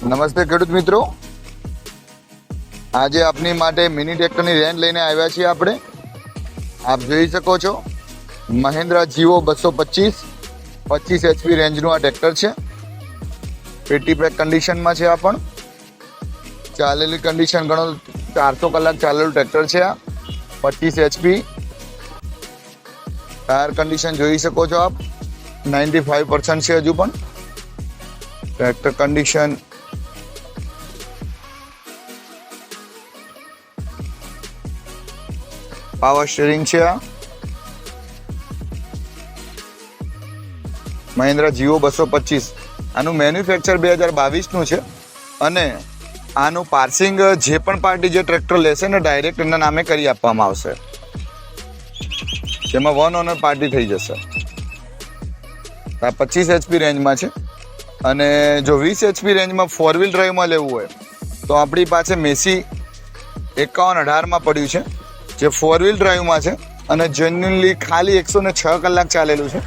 નમસ્તે ખેડૂત મિત્રો, આજે આપની માટે મિની ટ્રેક્ટરની રેન્જ લઈને આવ્યા છીએ આપણે. આપ જોઈ શકો છો મહિન્દ્રા જીઓ 225 25 HP રેન્જનું આ ટ્રેક્ટર છે. પેટી પેક કન્ડિશનમાં છે. આ પણ ચાલેલી કન્ડિશન ગણો 400 કલાક ચાલેલું ટ્રેક્ટર છે. આ 25 HP ટાયર કન્ડિશન જોઈ શકો છો આપ, 95% છે. હજુ પણ ટ્રેક્ટર કન્ડિશન પાવર સ્ટીરિંગ છે. આ મહિન્દ્રા જીઓ 225 આનું મેન્યુફેક્ચર 2022નું છે અને આનું પાર્સિંગ જે પણ પાર્ટી જે ટ્રેક્ટર લેશે ને ડાયરેક્ટ એના નામે કરી આપવામાં આવશે. જેમાં 1 ઓનર પાર્ટી થઈ જશે. આ 25 HP રેન્જમાં છે અને જો 20 HP રેન્જમાં 4 વ્હીલ ડ્રાઈવમાં લેવું હોય તો આપણી પાસે મેસી 5118માં પડ્યું છે, જે 4 વ્હીલ ડ્રાઈવમાં છે અને જેન્યુઅનલી ખાલી 106 કલાક ચાલેલું છે.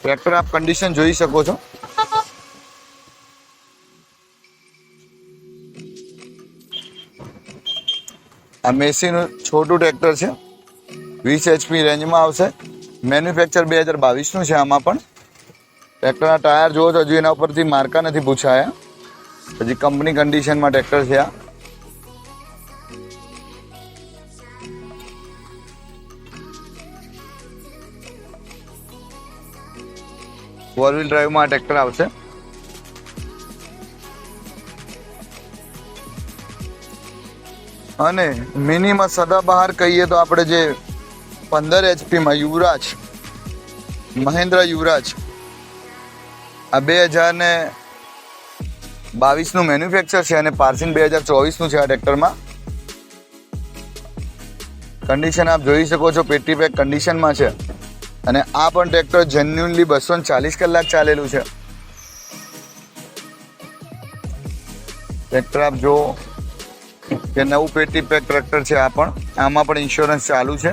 ટ્રેક્ટર આપ કન્ડિશન જોઈ શકો છો. આ મેસીનું છોટું ટ્રેક્ટર છે, 20 HP રેન્જમાં આવશે. મેન્યુફેક્ચર 2022નું છે. આમાં પણ ટ્રેક્ટરના ટાયર જુઓ તો હજુ એના ઉપરથી માર્કા નથી પૂછાયા, હજી કંપની કન્ડિશનમાં ટ્રેક્ટર છે. આ ફોર વ્હીલ ડ્રાઈવમાં આ ટ્રેક્ટર આવશે. અને મિનિમમ સદાબહાર કહીએ તો આપણે જે 15 HPમાં યુવરાજ, મહિન્દ્રા યુવરાજ, આ 2022નું મેન્યુફેક્ચર છે અને પાર્સિંગ 2024નું છે. આ ટ્રેક્ટરમાં કન્ડિશન આપ જોઈ શકો છો, પેટી પેક કન્ડિશનમાં છે અને આ પણ ટ્રેક્ટર જેન્યુઅનલી 240 કલાક ચાલેલું છે. ટ્રેક્ટર આપ જો કે નવું પેટી પેક ટ્રેક્ટર છે. આ પણ આમાં પણ ઇન્સ્યોરન્સ ચાલુ છે.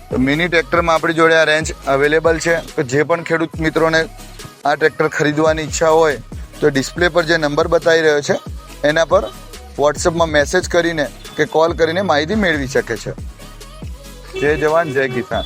તો મિની ટ્રેક્ટરમાં આપણી જોડે આ રેન્જ અવેલેબલ છે. તો જે પણ ખેડૂત મિત્રોને આ ટ્રેક્ટર ખરીદવાની ઈચ્છા હોય તો ડિસ્પ્લે પર જે નંબર બતાવી રહ્યો છે એના પર વોટ્સએપમાં મેસેજ કરીને કે કોલ કરીને માહિતી મેળવી શકે છે. જય જવાન જય કિસાન.